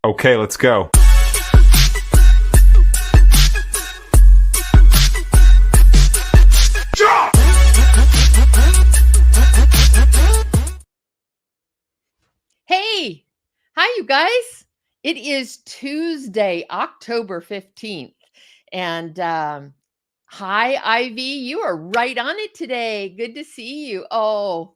Okay, let's go. Hey, hi, you guys. It is Tuesday, October 15th. And hi, Ivy. You are right on it today. Good to see you. Oh,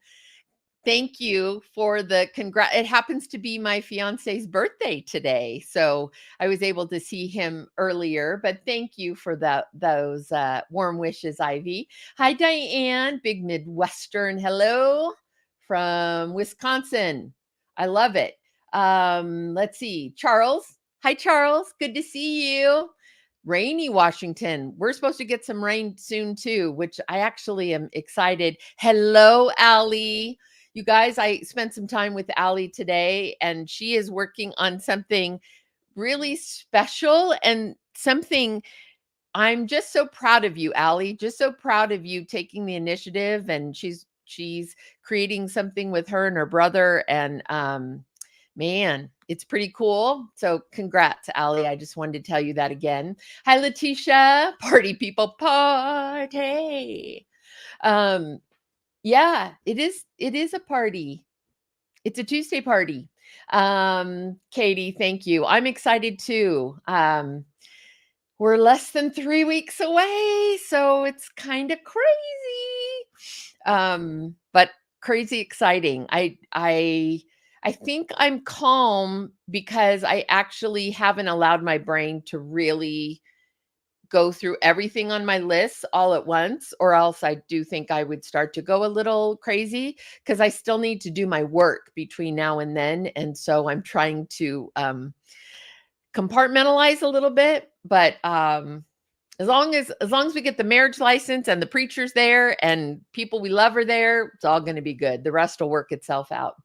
thank you for the congrat. It happens to be my fiance's birthday today. So I was able to see him earlier, but thank you for those warm wishes, Ivy. Hi, Diane, big Midwestern. Hello from Wisconsin. I love it. Let's see. Charles. Hi, Charles. Good to see you. Rainy Washington. We're supposed to get some rain soon too, which I actually am excited. Hello, Allie. You guys, I spent some time with Allie today, and she is working on something really special and something I'm just so proud of you, Allie. Just so proud of you taking the initiative, and she's creating something with her and her brother, and man, it's pretty cool. So congrats, Allie. I just wanted to tell you that again. Hi, Letitia. Party people, party. Um, yeah, it is a party. It's a Tuesday party. Katie, thank you. I'm excited too. We're less than 3 weeks away, so it's kind of crazy. But crazy exciting. I think I'm calm because I actually haven't allowed my brain to really go through everything on my list all at once, or else I do think I would start to go a little crazy because I still need to do my work between now and then. And so I'm trying to compartmentalize a little bit, but as long as we get the marriage license and the preacher's there and people we love are there, it's all going to be good. The rest will work itself out.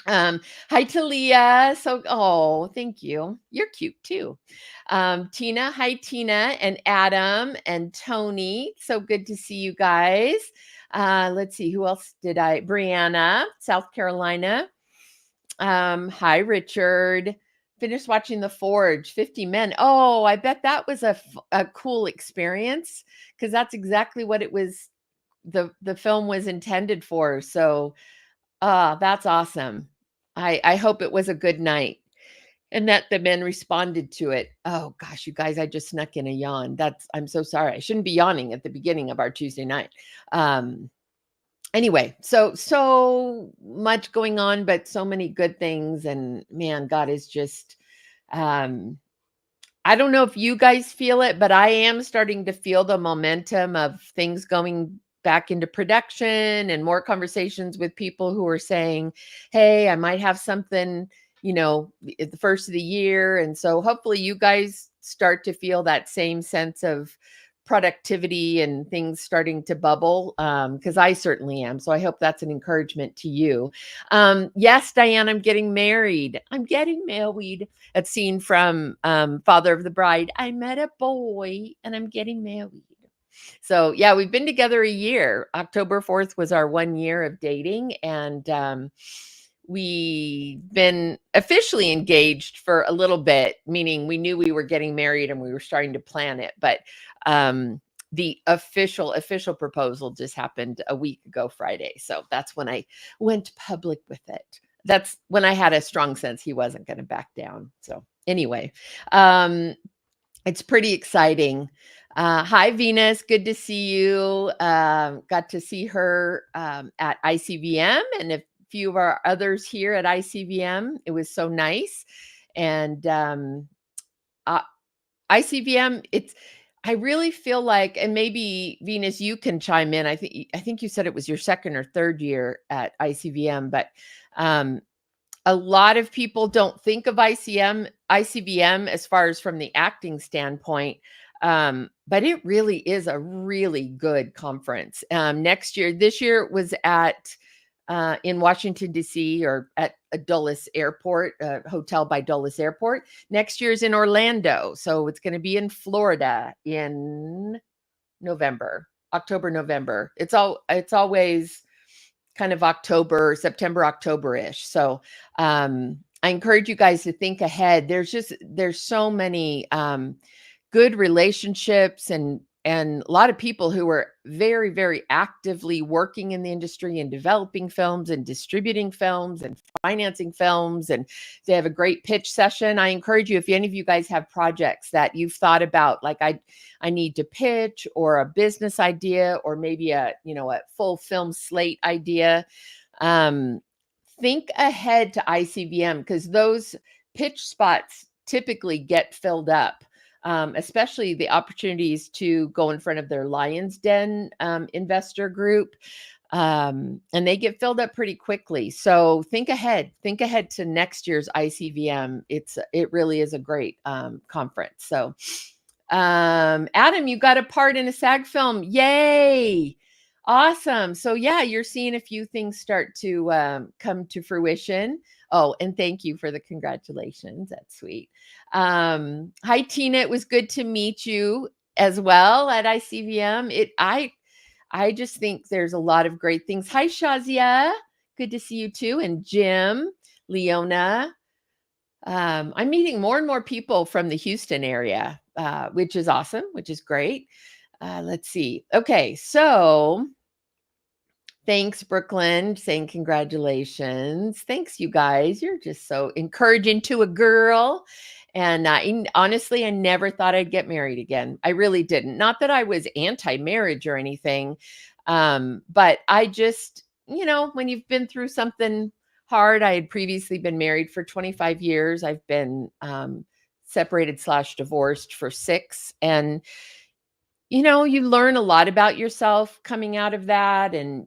Hi Talia. Thank you. You're cute too. Tina, hi Tina and Adam and Tony. So good to see you guys. Let's see, who else did I? Brianna, South Carolina. Hi Richard. Finished watching The Forge, 50 Men. Oh, I bet that was a cool experience because that's exactly what it was. The film was intended for. So, that's awesome. I hope it was a good night and that the men responded to it. Oh gosh, you guys, I just snuck in a yawn. I'm so sorry. I shouldn't be yawning at the beginning of our Tuesday night. Anyway, so much going on, but so many good things. And man, God is just I don't know if you guys feel it, but I am starting to feel the momentum of things going back into production and more conversations with people who are saying, hey, I might have something, at the first of the year. And so hopefully you guys start to feel that same sense of productivity and things starting to bubble, because I certainly am. So I hope that's an encouragement to you. Yes, Diane, I'm getting married. I'm getting married. That scene from Father of the Bride. I met a boy and I'm getting married. So yeah, we've been together a year. October 4th was our 1 year of dating, and we've been officially engaged for a little bit, meaning we knew we were getting married and we were starting to plan it. But the official proposal just happened a week ago Friday. So that's when I went public with it. That's when I had a strong sense he wasn't going to back down. So anyway, it's pretty exciting. Hi, Venus. Good to see you. Got to see her at ICVM and a few of our others here at ICVM. It was so nice. And ICVM, I really feel like, and maybe Venus, you can chime in. I think you said it was your second or third year at ICVM, but a lot of people don't think of ICVM as far as from the acting standpoint, but it really is a really good conference. This year it was at in Washington, D.C., or at a Dulles Airport, hotel by Dulles Airport. Next year's in Orlando. So it's going to be in Florida in October, November. It's always kind of September, October-ish. So I encourage you guys to think ahead. There's so many good relationships and a lot of people who are very, very actively working in the industry and developing films and distributing films and financing films. And they have a great pitch session. I encourage you, if any of you guys have projects that you've thought about, like I need to pitch, or a business idea, or maybe a full film slate idea, think ahead to ICVM, because those pitch spots typically get filled up, especially the opportunities to go in front of their Lions Den investor group. And they get filled up pretty quickly. So think ahead to next year's ICVM. It really is a great conference. So Adam, you got a part in a SAG film. Yay. Awesome. So yeah, you're seeing a few things start to come to fruition. Oh, and thank you for the congratulations. That's sweet. Hi, Tina. It was good to meet you as well at ICVM. I just think there's a lot of great things. Hi, Shazia. Good to see you too. And Jim, Leona. I'm meeting more and more people from the Houston area, which is awesome, which is great. Let's see. Okay, so thanks, Brooklyn, saying congratulations. Thanks, you guys. You're just so encouraging to a girl. And honestly, I never thought I'd get married again. I really didn't. Not that I was anti-marriage or anything, but I just, when you've been through something hard, I had previously been married for 25 years. I've been separated/divorced for 6. And you learn a lot about yourself coming out of that. And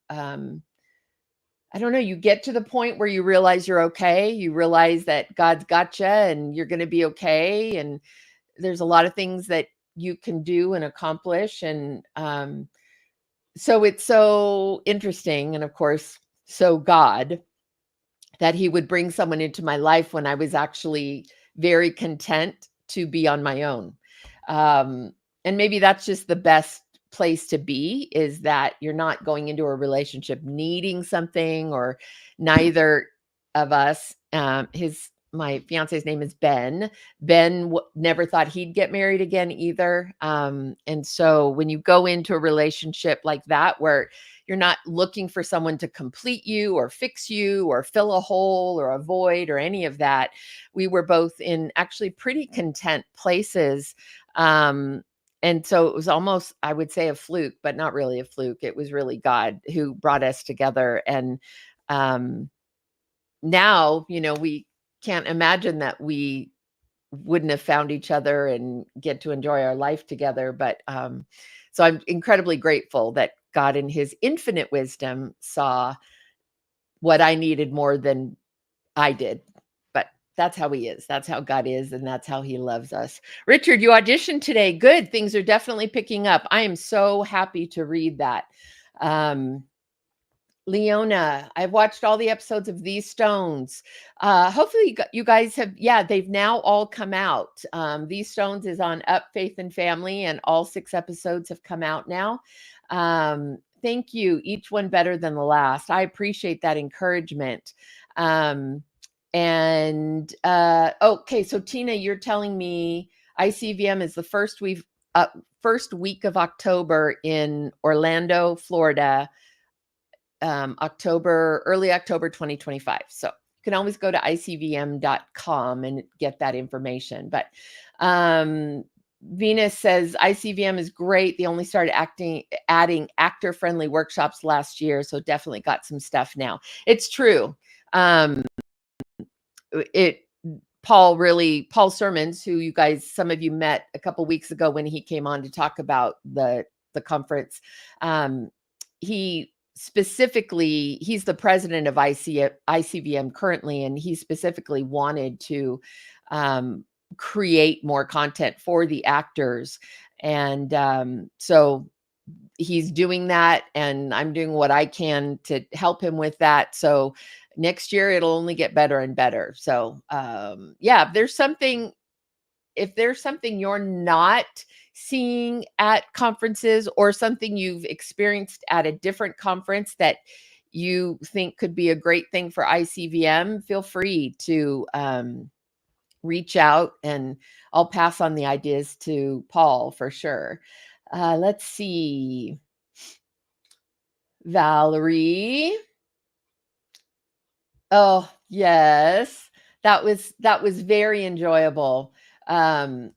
I don't know, you get to the point where you realize you're okay. You realize that God's got you and you're going to be okay. And there's a lot of things that you can do and accomplish. And so it's so interesting. And of course, so God, that he would bring someone into my life when I was actually very content to be on my own. And maybe that's just the best place to be, is that you're not going into a relationship needing something, or neither of us. My fiance's name is Ben. Ben never thought he'd get married again either. And so when you go into a relationship like that, where you're not looking for someone to complete you or fix you or fill a hole or a void or any of that, we were both in actually pretty content places. And so it was almost, I would say, a fluke, but not really a fluke. It was really God who brought us together. And now, we can't imagine that we wouldn't have found each other and get to enjoy our life together. But so I'm incredibly grateful that God, in his infinite wisdom, saw what I needed more than I did. But that's how he is. That's how God is. And that's how he loves us. Richard, you auditioned today. Good. Things are definitely picking up. I am so happy to read that. Leona, I've watched all the episodes of These Stones. Hopefully you guys have, they've now all come out. These Stones is on Up, Faith and Family, and all 6 episodes have come out now. Thank you. Each one better than the last. I appreciate that encouragement. Okay, so Tina, you're telling me ICVM is the first week of October in Orlando, Florida. Early October 2025. So you can always go to icvm.com and get that information. But Venus says ICVM is great. They only started adding actor-friendly workshops last year, so definitely got some stuff now. It's true. Paul Sermons, who you guys, some of you met a couple weeks ago when he came on to talk about the conference. He's the president of ICVM currently, and he specifically wanted to create more content for the actors. And so he's doing that, and I'm doing what I can to help him with that. So next year it'll only get better and better. So if there's something you're not seeing at conferences, or something you've experienced at a different conference that you think could be a great thing for ICVM, feel free to reach out, and I'll pass on the ideas to Paul for sure. Let's see. Valerie. Oh, yes. That was very enjoyable. Um,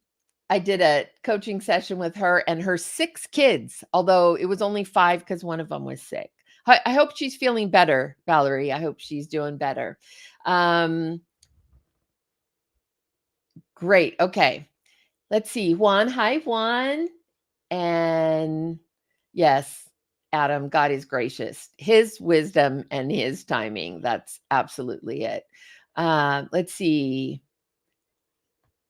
I did a coaching session with her and her 6 kids, although it was only 5 because one of them was sick. I hope she's feeling better, Valerie. I hope she's doing better. Um, great. Okay. Let's see. Juan. Hi, Juan. And yes, Adam, God is gracious. His wisdom and his timing. That's absolutely it. Let's see.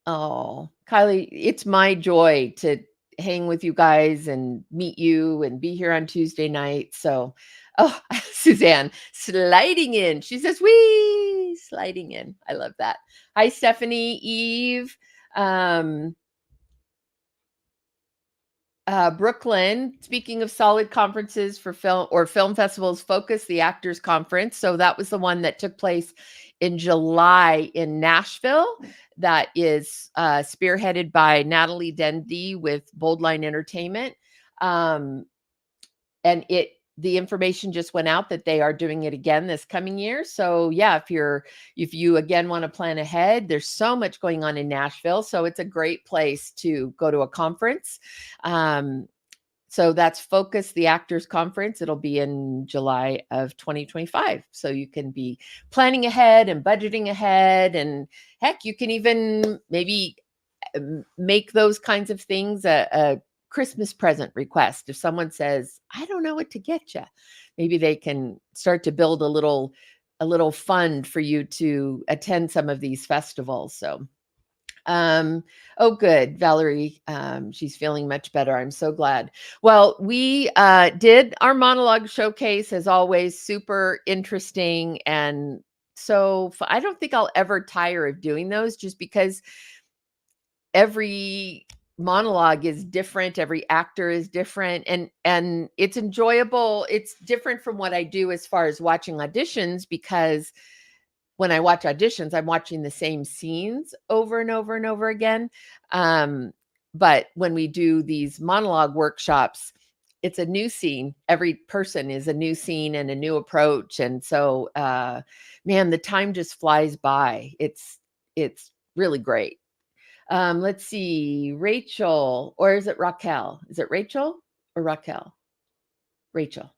Oh, Kylie, it's my joy to hang with you guys and meet you and be here on Tuesday night. So, oh, Suzanne sliding in. She says, "Wee, sliding in." I love that. Hi, Stephanie, Eve. Um, Brooklyn, speaking of solid conferences for film festivals, Focus, the Actors Conference. So that was the one that took place in July in Nashville. That is spearheaded by Natalie Dendy with Boldline Entertainment. And the information just went out that they are doing it again this coming year. So yeah, if you again want to plan ahead, there's so much going on in Nashville. So it's a great place to go to a conference. So that's Focus, the Actors Conference. It'll be in July of 2025. So you can be planning ahead and budgeting ahead. And heck, you can even maybe make those kinds of things a Christmas present request. If someone says, I don't know what to get you, maybe they can start to build a little fund for you to attend some of these festivals. So oh, good, Valerie. She's feeling much better. I'm so glad. Well, we did our monologue showcase as always, super interesting. And so I don't think I'll ever tire of doing those, just because every monologue is different, every actor is different, and it's enjoyable. It's different from what I do as far as watching auditions, because when I watch auditions, I'm watching the same scenes over and over and over again. But when we do these monologue workshops, it's a new scene. Every person is a new scene and a new approach. And so, man, the time just flies by. It's really great. Let's see, Rachel, or is it Raquel? Is it Rachel or Raquel? Rachel.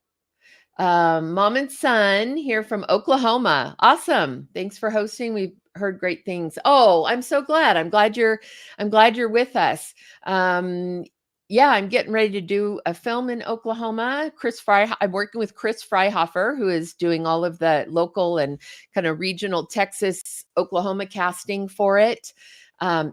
Mom and son here from Oklahoma. Awesome. Thanks for hosting. We've heard great things. Oh, I'm so glad. I'm glad you're with us. Yeah, I'm getting ready to do a film in Oklahoma. I'm working with Chris Freihofer, who is doing all of the local and kind of regional Texas, Oklahoma casting for it.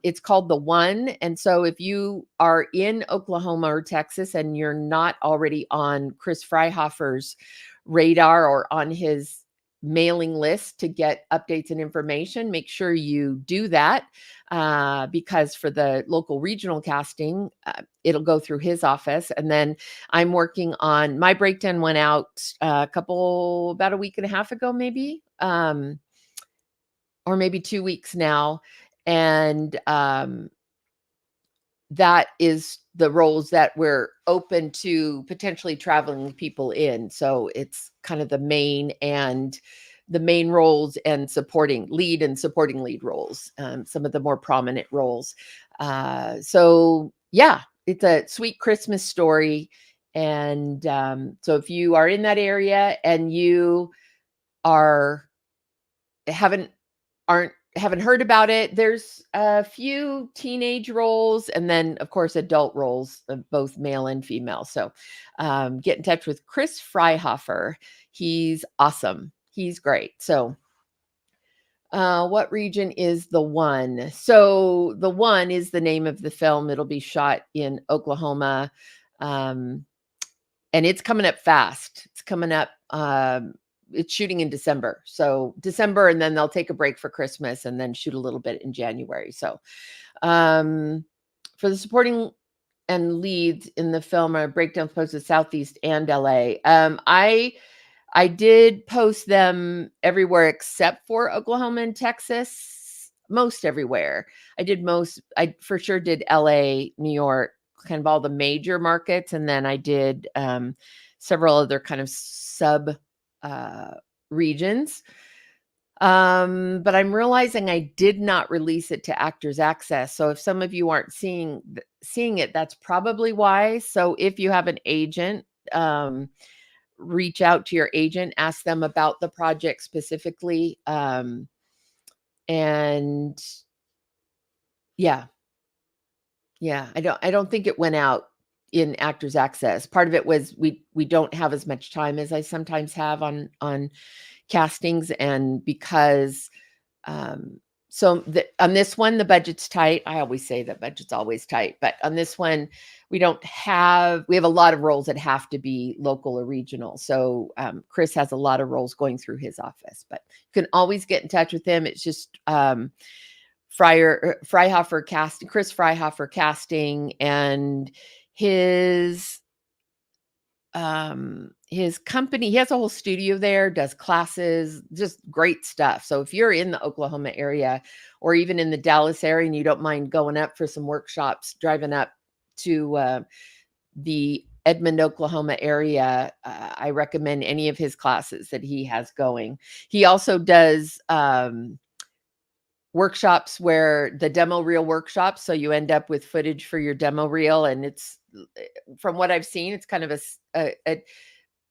It's called The One. And so if you are in Oklahoma or Texas and you're not already on Chris Freihofer's radar or on his mailing list to get updates and information, make sure you do that, because for the local regional casting, it'll go through his office. And then I'm working on my breakdown, went out about a week and a half ago, maybe, or maybe 2 weeks now. And that is the roles that we're open to potentially traveling people in. So it's kind of the main roles and supporting lead roles, some of the more prominent roles. So yeah, it's a sweet Christmas story. And so if you are in that area and you are haven't heard about it, there's a few teenage roles and then of course adult roles, both male and female. So get in touch with Chris Freihofer. He's awesome. He's great. So what region is The One? So The One is the name of the film. It'll be shot in Oklahoma. And it's coming up fast. It's coming up it's shooting in December. So December, and then they'll take a break for Christmas and then shoot a little bit in January. So for the supporting and leads in the film are breakdown posted Southeast and LA. I did post them everywhere except for Oklahoma and Texas, most everywhere. I for sure did LA, New York, kind of all the major markets, and then I did several other kind of sub uh, regions. But I'm realizing I did not release it to Actors Access. So if some of you aren't seeing it, that's probably why. So if you have an agent, reach out to your agent, ask them about the project specifically. And yeah, yeah, I don't think it went out in Actors Access. Part of it was we don't have as much time as I sometimes have on castings, and because so on this one the budget's tight. I always say that budget's always tight, but on this one we have a lot of roles that have to be local or regional. So Chris has a lot of roles going through his office, but you can always get in touch with him. It's just Freihofer casting, Chris Freihofer casting, and his his company, he has a whole studio there, does classes, just great stuff. So if you're in the Oklahoma area or even in the Dallas area and you don't mind going up for some workshops, driving up to the Edmond, Oklahoma area, I recommend any of his classes that he has going. He also does workshops where the demo reel workshops, so you end up with footage for your demo reel, and it's, from what I've seen, it's kind of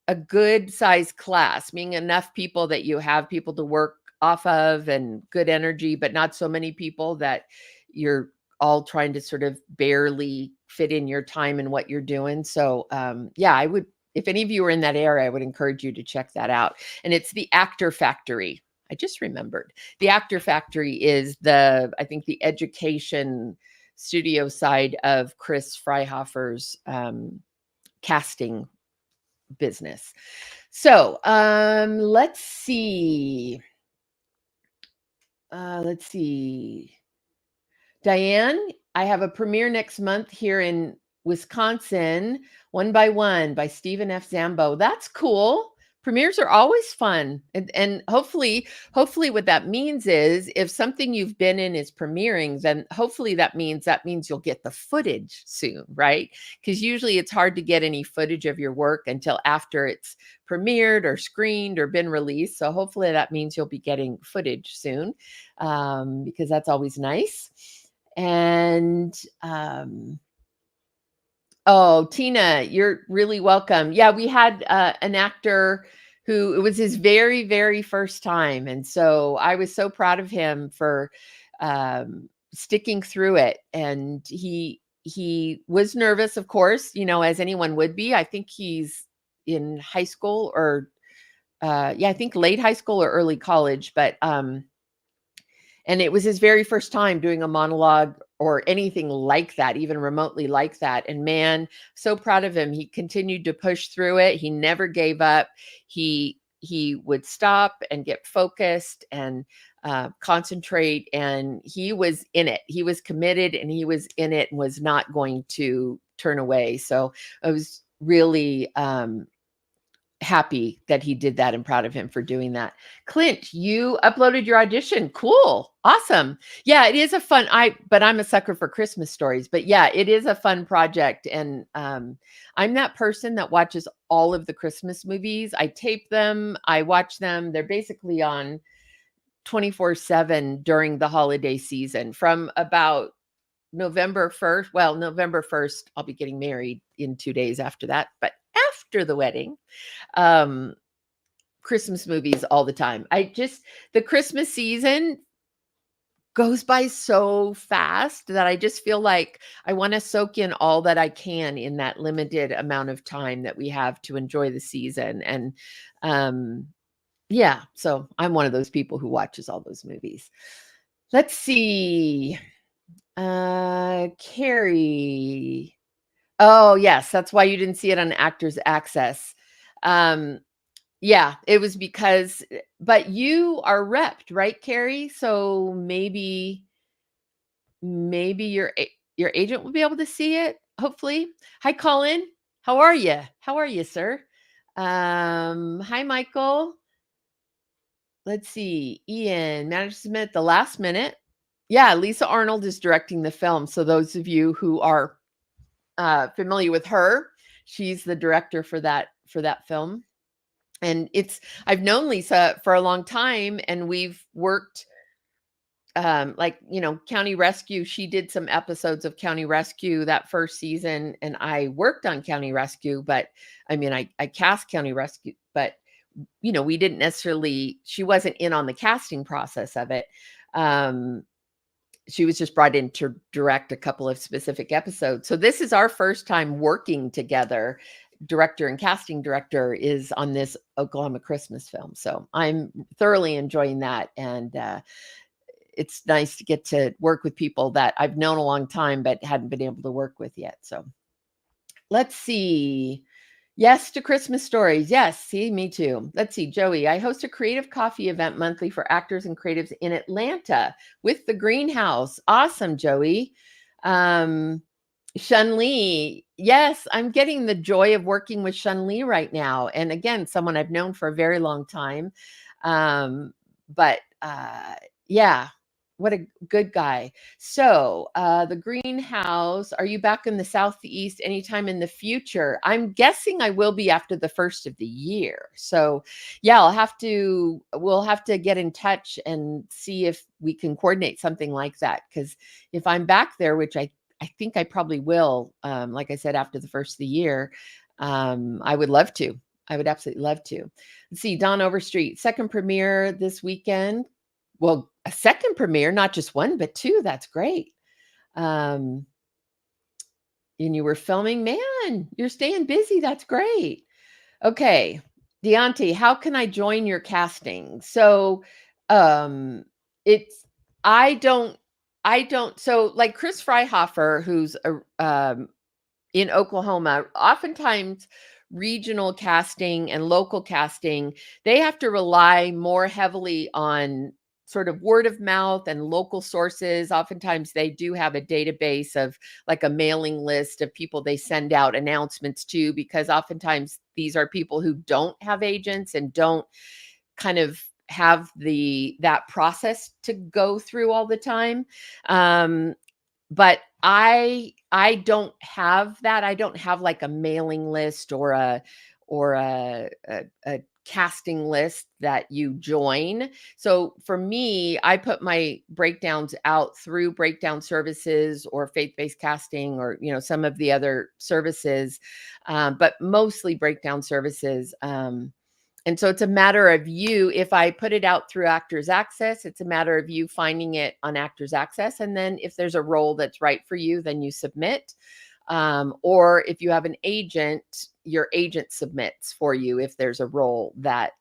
a good size class, meaning enough people that you have people to work off of and good energy, but not so many people that you're all trying to sort of barely fit in your time and what you're doing. So yeah, I would, if any of you are in that area, I would encourage you to check that out. And it's the Actor Factory. I just remembered. The Actor Factory is I think the education studio side of Chris Freihofer's casting business. So let's see. Let's see. Diane, I have a premiere next month here in Wisconsin, One by One by Stephen F. Zambo. That's cool. Premieres are always fun. And hopefully what that means is if something you've been in is premiering, then hopefully that means you'll get the footage soon, right? Because usually it's hard to get any footage of your work until after it's premiered or screened or been released. So hopefully that means you'll be getting footage soon, because that's always nice. And oh, Tina, you're really welcome. Yeah, we had an actor who, it was his very, very first time. And so I was so proud of him for sticking through it. And he was nervous, of course, as anyone would be. I think he's in high school or yeah, I think late high school or early college, but and it was his very first time doing a monologue or anything like that, even remotely like that. And man, so proud of him. He continued to push through it. He never gave up. He would stop and get focused and concentrate. And he was in it. He was committed and he was in it and was not going to turn away. So I was really happy that he did that and proud of him for doing that. Clint, you uploaded your audition. Cool. Awesome. Yeah, it is a fun, but I'm a sucker for Christmas stories, but yeah, it is a fun project. And I'm that person that watches all of the Christmas movies. I tape them, I watch them. They're basically on 24/7 during the holiday season from about November 1st. Well, November 1st, I'll be getting married in 2 days after that, but after the wedding, Christmas movies all the time. The Christmas season goes by so fast that I just feel like I want to soak in all that I can in that limited amount of time that we have to enjoy the season. And yeah, so I'm one of those people who watches all those movies. Let's see. Carrie. Oh, yes, that's why you didn't see it on Actors Access. Yeah, it was because, but you are repped, right, Carrie? So maybe your agent will be able to see it, hopefully. Hi, Colin. How are you? How are you, sir? Hi, Michael. Let's see. Ian managed to submit the last minute. Yeah, Lisa Arnold is directing the film. So those of you who are familiar with her, she's the director for that film. And I've known Lisa for a long time, and we've worked like, County Rescue. She did some episodes of County Rescue that first season, and I worked on County Rescue, but I mean, I cast County Rescue, but we didn't necessarily, she wasn't in on the casting process of it. She was just brought in to direct a couple of specific episodes. So this is our first time working together. Director and casting director is on this Oklahoma Christmas film. So I'm thoroughly enjoying that. And it's nice to get to work with people that I've known a long time, but hadn't been able to work with yet. So let's see. Yes to Christmas stories. Yes, see, me too. Let's see, Joey. I host a creative coffee event monthly for actors and creatives in Atlanta with the Greenhouse. Awesome, Joey. Shun Lee. Yes, I'm getting the joy of working with Shun Lee right now. And again, someone I've known for a very long time. But yeah, what a good guy. So, the Greenhouse, are you back in the Southeast anytime in the future? I'm guessing I will be after the first of the year. So, yeah, we'll have to get in touch and see if we can coordinate something like that. Because if I'm back there, which I think I probably will, like I said, after the first of the year, I would love to. I would absolutely love to. Let's see, Don Overstreet, second premiere this weekend. Well, a second premiere, not just one, but two. That's great. And you were filming, man, you're staying busy. That's great. Okay. Deonte, how can I join your casting? So it's I don't so like Chris Freihofer, who's in Oklahoma, oftentimes regional casting and local casting, they have to rely more heavily on sort of word of mouth and local sources. Oftentimes they do have a database of like a mailing list of people they send out announcements to, because oftentimes these are people who don't have agents and don't kind of have that process to go through all the time. But I don't have that. I don't have like a mailing list or a casting list that you join. So for me, I put my breakdowns out through Breakdown Services or Faith-Based Casting, or some of the other services, but mostly Breakdown Services. And so it's a matter of you, if I put it out through Actors Access, it's a matter of you finding it on Actors Access. And then if there's a role that's right for you, then you submit. Or if you have an agent, your agent submits for you if there's a role that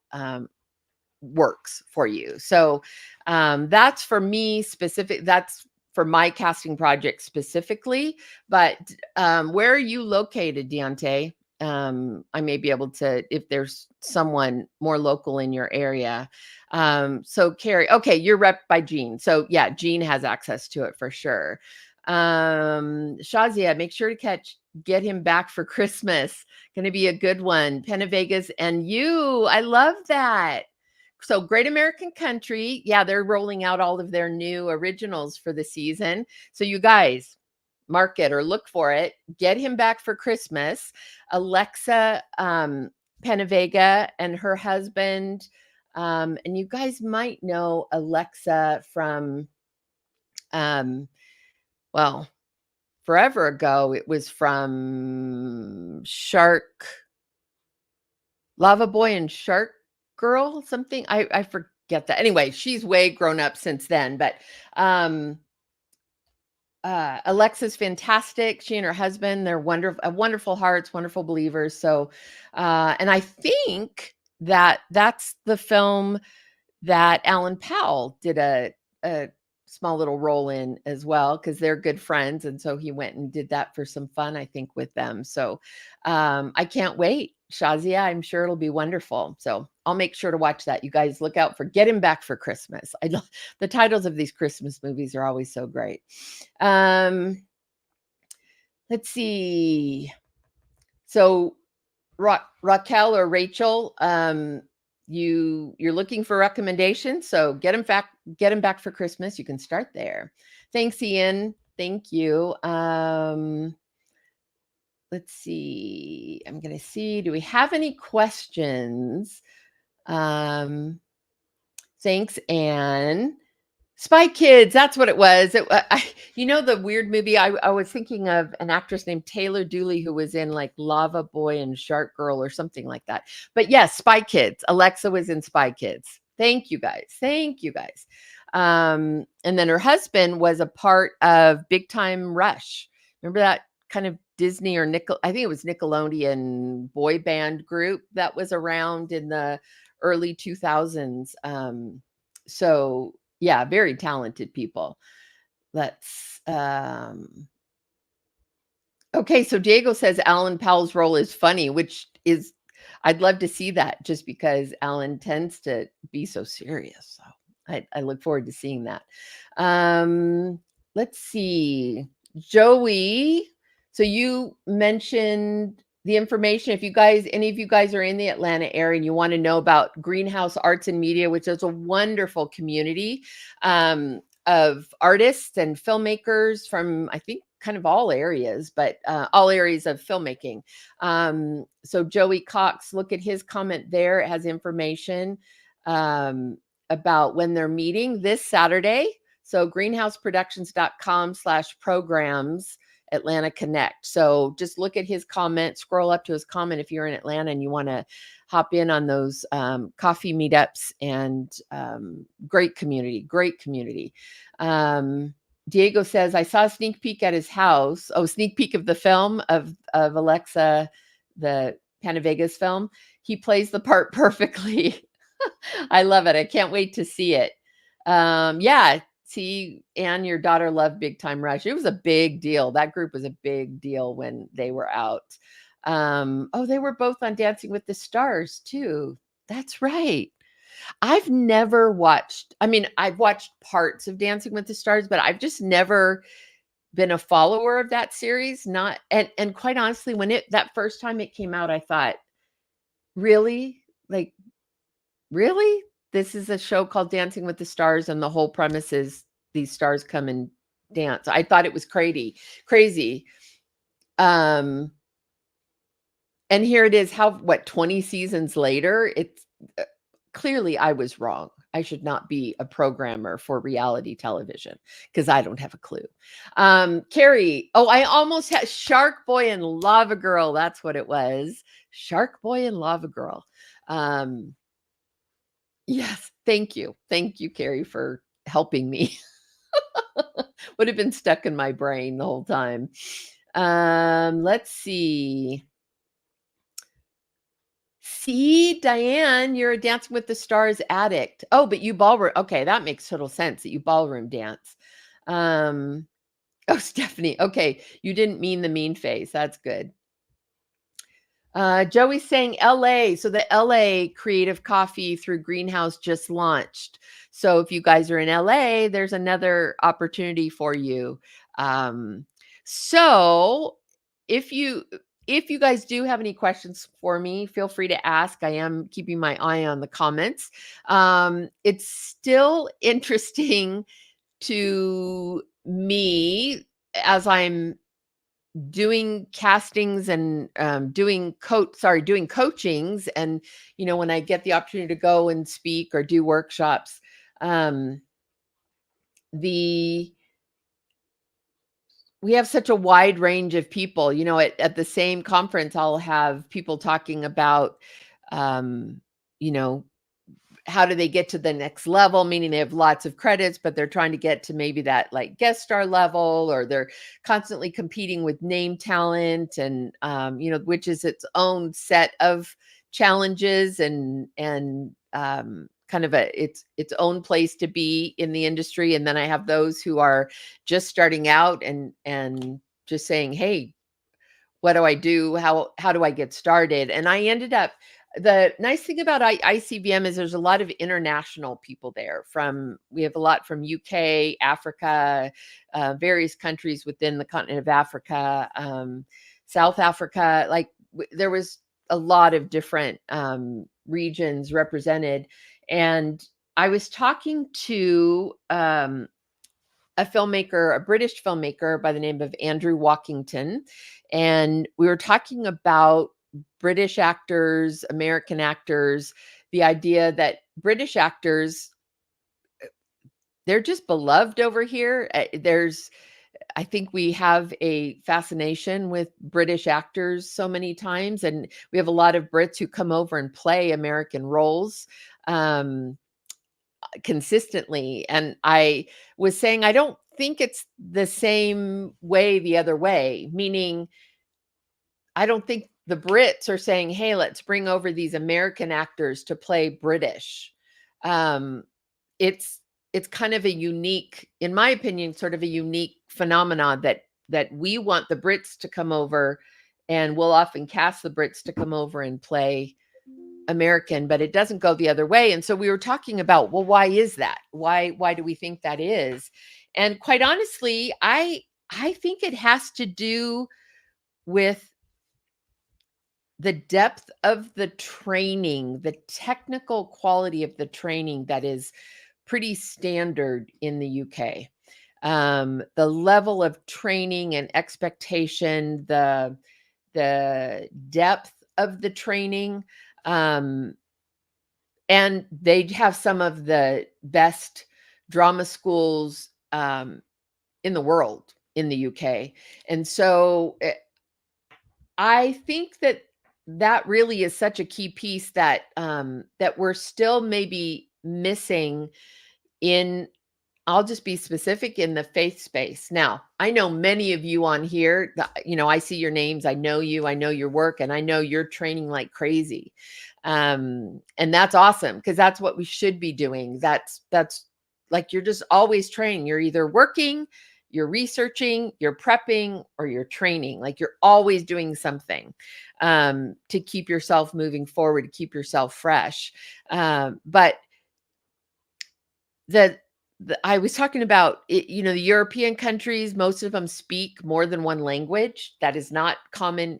works for you. So that's for me specific. That's for my casting project specifically. But where are you located, Deonte? I may be able to, if there's someone more local in your area. So Carrie, okay, you're rep by Gene. So yeah, Gene has access to it for sure. Shazia, make sure to get him back for Christmas. Going to be a good one. Pennavegas and you. I love that. So Great American Country, yeah, they're rolling out all of their new originals for the season. So you guys, mark it or look for it. Get him back for Christmas. Alexa Penavega and her husband, and you guys might know Alexa from, well, forever ago. It was from Lava Boy and Shark Girl, something. I forget that. Anyway, she's way grown up since then, but Alexa's fantastic. She and her husband, they're wonderful hearts, wonderful believers. So, and I think that's the film that Alan Powell did a small little role in as well, because they're good friends. And so he went and did that for some fun, I think, with them. So I can't wait. Shazia, I'm sure it'll be wonderful. So I'll make sure to watch that. You guys look out for Get Him Back for Christmas. I love the titles of these Christmas movies are always so great. Let's see. So Raquel or Rachel, you're looking for recommendations, so get them back for Christmas. You can start there. Thanks, Ian. Thank you. Let's see. I'm gonna see. Do we have any questions? Thanks, Anne. Spy Kids, that's what it was. The weird movie, I was thinking of an actress named Taylor Dooley who was in like Lava Boy and Shark Girl or something like that. But yes, Spy Kids. Alexa was in Spy Kids. Thank you guys. Thank you guys. And then her husband was a part of Big Time Rush. Remember that kind of Disney or I think it was Nickelodeon boy band group that was around in the early 2000s. So yeah, very talented people. Let's okay, so Diego says Alan Powell's role is funny, which is I'd love to see that just because Alan tends to be so serious. So I look forward to seeing that. Let's see. Joey, so you mentioned the information. If any of you guys are in the Atlanta area and you want to know about Greenhouse Arts and Media, which is a wonderful community of artists and filmmakers from, I think, kind of all areas, but all areas of filmmaking. So Joey Cox, look at his comment there. It has information about when they're meeting this Saturday. So greenhouseproductions.com/programs Atlanta Connect. So just look at his comment, scroll up to his comment if you're in Atlanta and you want to hop in on those coffee meetups, and great community. Diego says, I saw a sneak peek at his house. Oh, sneak peek of the film of Alexa, the Panavegas film. He plays the part perfectly. I love it. I can't wait to see it. Yeah, see, Anne, your daughter loved Big Time Rush. It was a big deal. That group was a big deal when they were out. They were both on Dancing with the Stars too. That's right. I've never watched, I've watched parts of Dancing with the Stars, but I've just never been a follower of that series. And quite honestly, when that first time it came out, I thought, really? Like, really? This is a show called Dancing with the Stars, and the whole premise is these stars come and dance. I thought it was crazy. And here it is, 20 seasons later? It's clearly I was wrong. I should not be a programmer for reality television because I don't have a clue. Carrie, I almost had Shark Boy and Lava Girl. That's what it was. Shark Boy and Lava Girl. Yes, thank you. Thank you, Carrie, for helping me. Would have been stuck in my brain the whole time. Let's see. See, Diane, you're a Dancing with the Stars addict. Oh, but you ballroom. Okay, that makes total sense that you ballroom dance. Stephanie. Okay, you didn't mean the mean face. That's good. Joey's saying LA. So the LA Creative Coffee through Greenhouse just launched. So if you guys are in LA, there's another opportunity for you. So if you guys do have any questions for me, feel free to ask. I am keeping my eye on the comments. It's still interesting to me as I'm doing castings and doing coachings, and when I get the opportunity to go and speak or do workshops, we have such a wide range of people. At the same conference, I'll have people talking about how do they get to the next level, meaning they have lots of credits, but they're trying to get to maybe that like guest star level, or they're constantly competing with name talent, and which is its own set of challenges, and kind of its own place to be in the industry. And then I have those who are just starting out and just saying, hey, what do I do? How do I get started? And I ended up, the nice thing about ICVM is there's a lot of international people there. We have a lot from UK, Africa, various countries within the continent of Africa, South Africa. Like there was a lot of different regions represented. And I was talking to a filmmaker, a British filmmaker by the name of Andrew Walkington, and we were talking about British actors, American actors, the idea that British actors, they're just beloved over here. I think we have a fascination with British actors so many times, and we have a lot of Brits who come over and play American roles consistently. And I was saying, I don't think it's the same way the other way, meaning I don't think the Brits are saying, hey, let's bring over these American actors to play British. Um, it's it's kind of a unique, in my opinion, sort of a unique phenomenon that we want the Brits to come over, and we'll often cast the Brits to come over and play American, but it doesn't go the other way. And so we were talking about, well, why is that? Why do we think that is? And quite honestly, I think it has to do with the depth of the training, the technical quality of the training that is pretty standard in the UK. The level of training and expectation, the depth of the training, um, and they have some of the best drama schools in the world in the UK. And so I think that that really is such a key piece that that we're still maybe missing in, I'll just be specific, in the faith space. Now, I know many of you on here, I see your names, I know you, I know your work, and I know you're training like crazy. And that's awesome, because that's what we should be doing. That's like, you're just always training. You're either working, you're researching, you're prepping, or you're training. Like, you're always doing something to keep yourself moving forward, to keep yourself fresh. But the I was talking about it, the European countries, most of them speak more than one language. That is not common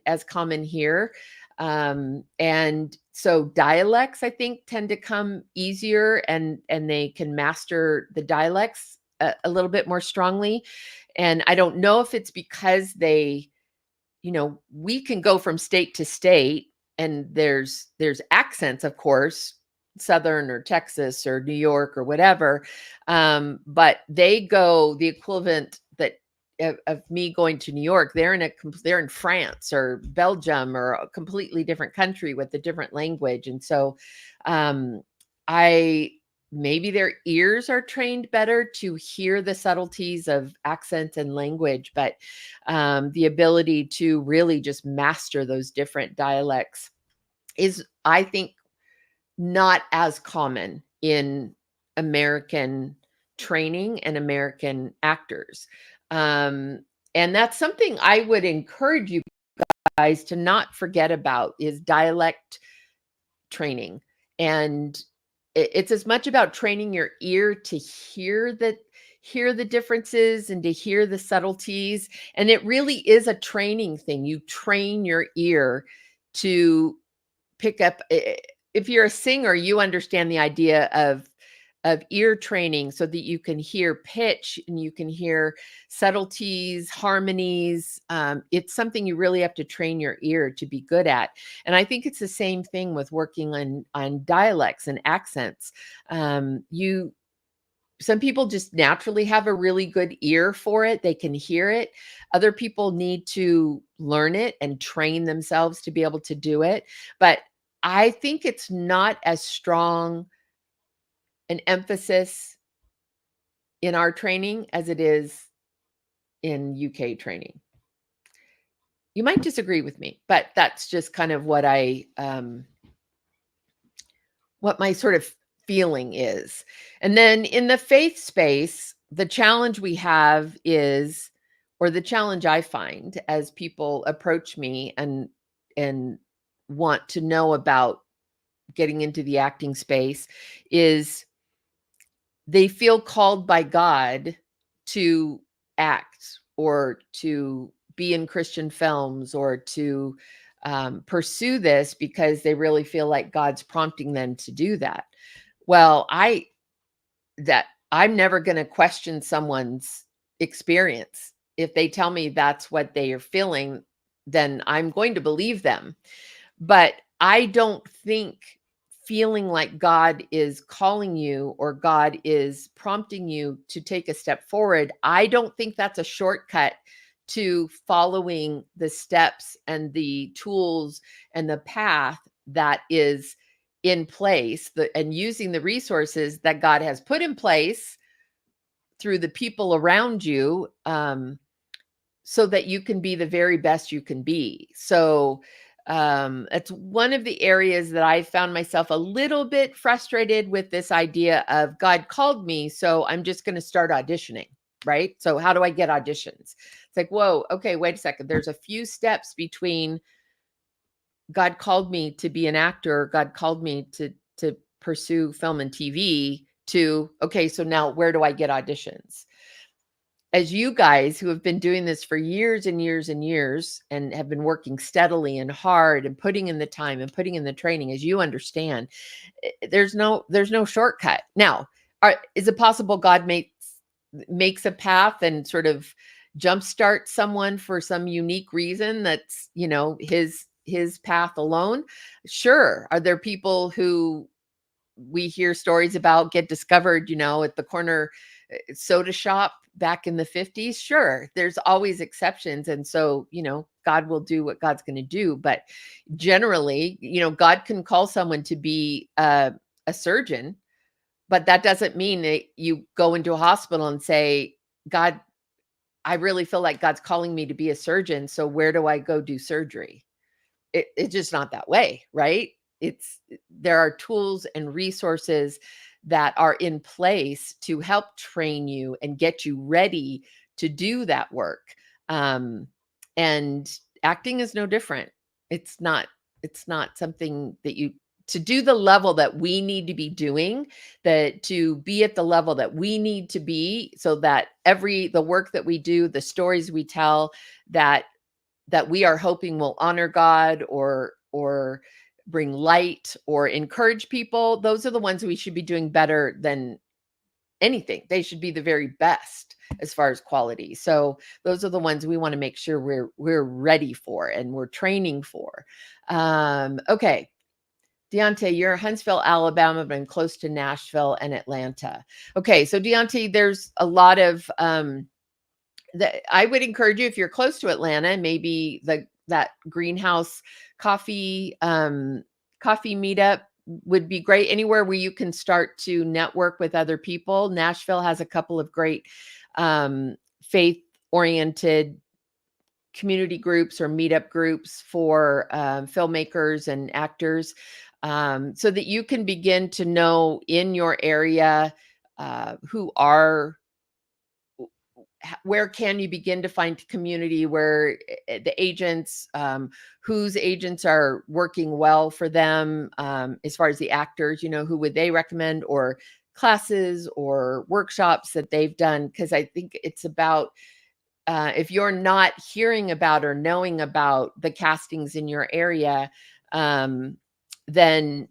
here. And so dialects, I think, tend to come easier, and they can master the dialects a little bit more strongly. And I don't know if it's because we can go from state to state, and there's accents, of course, Southern or Texas or New York or whatever. But they go the equivalent that of me going to New York. They're in France or Belgium or a completely different country with a different language. And so I maybe their ears are trained better to hear the subtleties of accent and language, but the ability to really just master those different dialects is, I think, not as common in American training and American actors. And that's something I would encourage you guys to not forget about, is dialect training. And it's as much about training your ear to hear the differences and to hear the subtleties. And it really is a training thing. You train your ear to pick up. If you're a singer, you understand the idea of ear training, so that you can hear pitch and you can hear subtleties, harmonies. It's something you really have to train your ear to be good at. And I think it's the same thing with working on dialects and accents. Some people just naturally have a really good ear for it. They can hear it. Other people need to learn it and train themselves to be able to do it. But I think it's not as strong an emphasis in our training as it is in UK training. You might disagree with me, but that's just kind of what my sort of feeling is. And then in the faith space, the challenge we have is, or the challenge I find as people approach me and want to know about getting into the acting space, is they feel called by God to act or to be in Christian films or to pursue this because they really feel like God's prompting them to do that. Well, I'm never going to question someone's experience. If they tell me that's what they are feeling, then I'm going to believe them. But I don't think feeling like God is calling you or God is prompting you to take a step forward, I don't think that's a shortcut to following the steps and the tools and the path that is in place, and using the resources that God has put in place through the people around you, so that you can be the very best you can be. So it's one of the areas that I found myself a little bit frustrated with, this idea of God called me, so I'm just going to start auditioning, right? So how do I get auditions? It's like, whoa, okay, wait a second. There's a few steps between God called me to be an actor, God called me to pursue film and TV, to, okay, so now where do I get auditions? As you guys who have been doing this for years and years and years and have been working steadily and hard and putting in the time and putting in the training, as you understand, there's no shortcut. Now, is it possible God makes a path and sort of jumpstart someone for some unique reason that's, his path alone? Sure. Are there people who we hear stories about get discovered, at the corner soda shop back in the 50s? Sure, there's always exceptions. And so, God will do what God's going to do. But generally, God can call someone to be a surgeon, but that doesn't mean that you go into a hospital and say, God, I really feel like God's calling me to be a surgeon. So where do I go do surgery? It's just not that way, right? There are tools and resources that are in place to help train you and get you ready to do that work. And acting is no different. It's not something that to do the level that we need to be doing, that to be at the level that we need to be, so that the work that we do, the stories we tell, that we are hoping will honor God or bring light or encourage people, those are the ones we should be doing better than anything. They should be the very best as far as quality. So those are the ones we want to make sure we're ready for and we're training for. Okay. Deontay, you're Huntsville, Alabama, but I'm close to Nashville and Atlanta. Okay. So Deontay, there's a lot of, I would encourage you, if you're close to Atlanta, maybe that greenhouse coffee meetup would be great. Anywhere where you can start to network with other people. Nashville has a couple of great faith oriented community groups or meetup groups for filmmakers and actors, so that you can begin to know in your area where can you begin to find community where the agents, whose agents are working well for them, as far as the actors, who would they recommend, or classes or workshops that they've done? Because I think it's about, if you're not hearing about or knowing about the castings in your area, then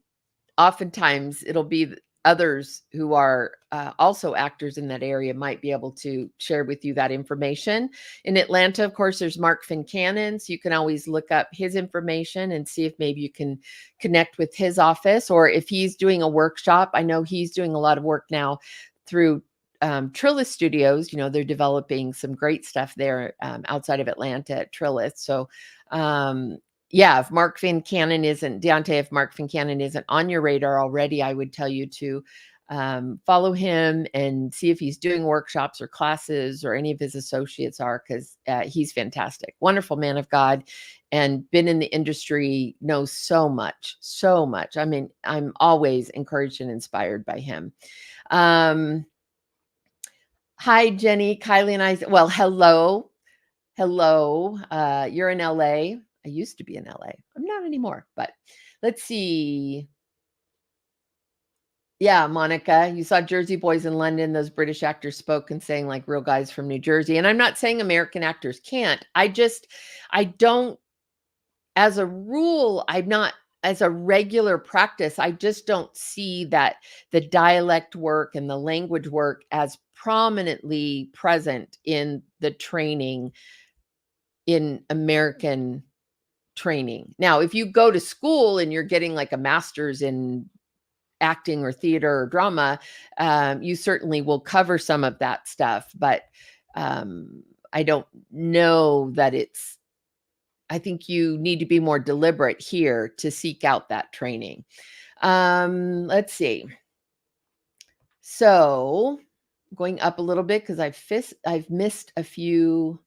oftentimes it'll be others who are also actors in that area might be able to share with you that information. In Atlanta, of course, there's Mark Fincannon, so you can always look up his information and see if maybe you can connect with his office, or if he's doing a workshop. I know he's doing a lot of work now through Trillis Studios. They're developing some great stuff there outside of Atlanta at Trillis. So yeah, if Mark Fincannon isn't on your radar already, I would tell you to follow him and see if he's doing workshops or classes, or any of his associates are, because he's fantastic. Wonderful man of God, and been in the industry, knows so much. I mean, I'm always encouraged and inspired by him. Hi, Jenny, Kylie, and I. Well, hello. You're in LA. I used to be in LA. I'm not anymore, but let's see. Yeah, Monica, you saw Jersey Boys in London. Those British actors spoke and sang like real guys from New Jersey. And I'm not saying American actors can't. I don't as a rule, I'm not, as a regular practice, I just don't see that the dialect work and the language work as prominently present in the training in American training. Now, if you go to school and you're getting like a master's in acting or theater or drama, you certainly will cover some of that stuff. But I don't know that it's, I think you need to be more deliberate here to seek out that training. Let's see. So going up a little bit because I've missed a few.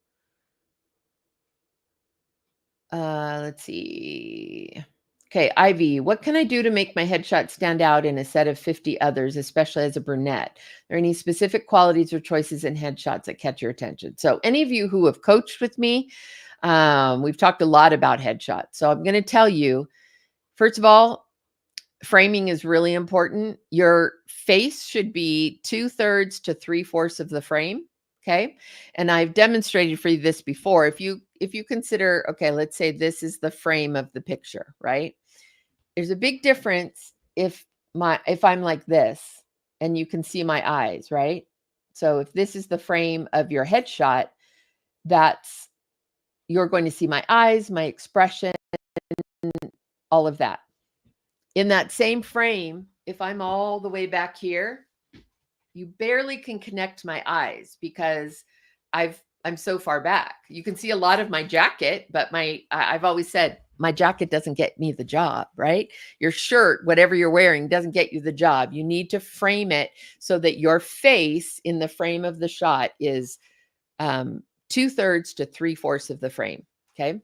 Let's see. Okay, Ivy, what can I do to make my headshot stand out in a set of 50 others, especially as a brunette? Are there any specific qualities or choices in headshots that catch your attention? So any of you who have coached with me, we've talked a lot about headshots. So I'm going to tell you, first of all, framing is really important. Your face should be 2/3 to 3/4 of the frame. Okay. And I've demonstrated for you this before. If you consider, okay, let's say this is the frame of the picture, right? There's a big difference if I'm like this and you can see my eyes, right? So if this is the frame of your headshot, that's, you're going to see my eyes, my expression, all of that. In that same frame, if I'm all the way back here, you barely can connect my eyes because I'm so far back. You can see a lot of my jacket, but I've always said my jacket doesn't get me the job, right? Your shirt, whatever you're wearing, doesn't get you the job. You need to frame it so that your face in the frame of the shot is 2/3 to 3/4 of the frame. Okay.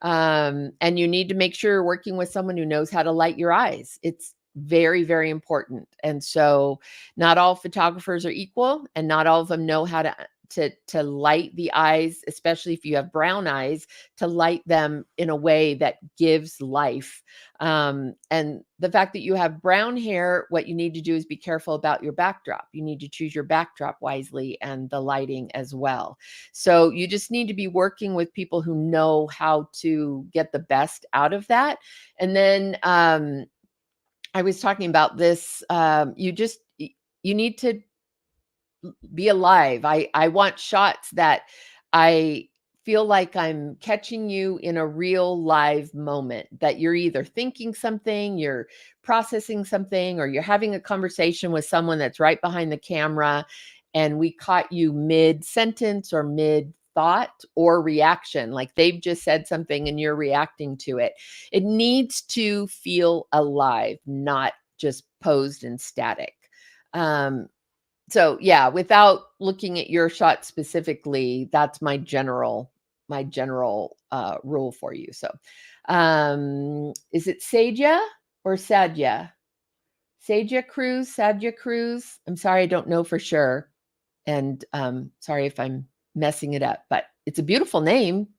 And you need to make sure you're working with someone who knows how to light your eyes. It's very, very important. And so not all photographers are equal and not all of them know how to light the eyes, especially if you have brown eyes, to light them in a way that gives life. And the fact that you have brown hair, what you need to do is be careful about your backdrop. You need to choose your backdrop wisely and the lighting as well. So you just need to be working with people who know how to get the best out of that. And then I was talking about this. You need to be alive. I want shots that I feel like I'm catching you in a real live moment, that you're either thinking something, you're processing something, or you're having a conversation with someone that's right behind the camera and we caught you mid sentence or mid thought or reaction, like they've just said something and you're reacting to it. It needs to feel alive, not just posed and static. So yeah, without looking at your shot specifically, that's my general rule for you. So is it Sadia or Sadia? Sadia Cruz. I'm sorry, I don't know for sure. And sorry if I'm messing it up, but it's a beautiful name,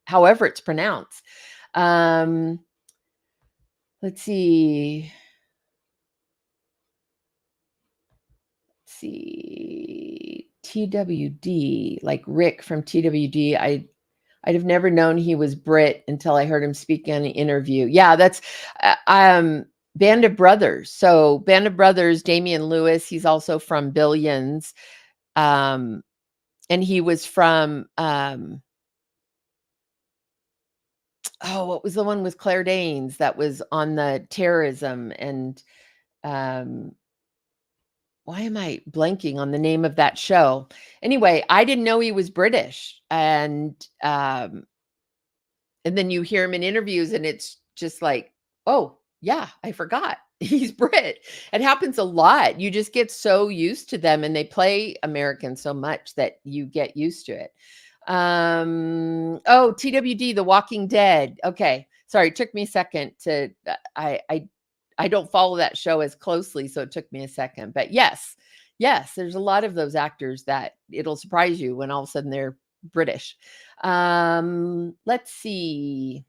however it's pronounced. Let's see. TWD, like Rick from TWD. I'd have never known he was Brit until I heard him speak in an interview. Yeah, that's Band of Brothers. So Band of Brothers, Damian Lewis, he's also from Billions. And he was from what was the one with Claire Danes that was on the terrorism and why am I blanking on the name of that show? Anyway, I didn't know he was British. And then you hear him in interviews and it's just like, oh, yeah, I forgot. He's Brit. It happens a lot. You just get so used to them and they play American so much that you get used to it. TWD, The Walking Dead. Okay. Sorry, it took me a second to I don't follow that show as closely, so it took me a second. But yes, there's a lot of those actors that it'll surprise you when all of a sudden they're British. Let's see.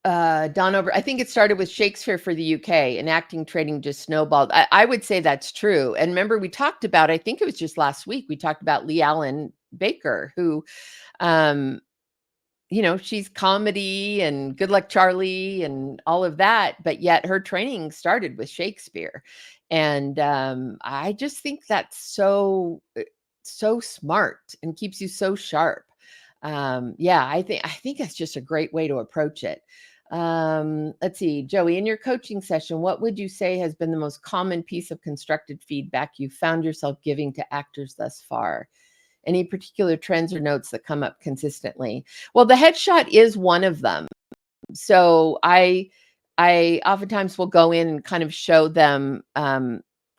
Don Over, I think it started with Shakespeare for the UK and acting training just snowballed. I would say that's true. And remember, we talked about, I think it was just last week, we talked about Lee Allen Baker, who she's comedy and Good Luck Charlie and all of that, but yet her training started with Shakespeare. And I just think that's so smart and keeps you so sharp. Yeah, I think that's just a great way to approach it. Let's see, Joey, in your coaching session, what would you say has been the most common piece of constructive feedback you found yourself giving to actors thus far? Any particular trends or notes that come up consistently? Well, the headshot is one of them. So I oftentimes will go in and kind of show them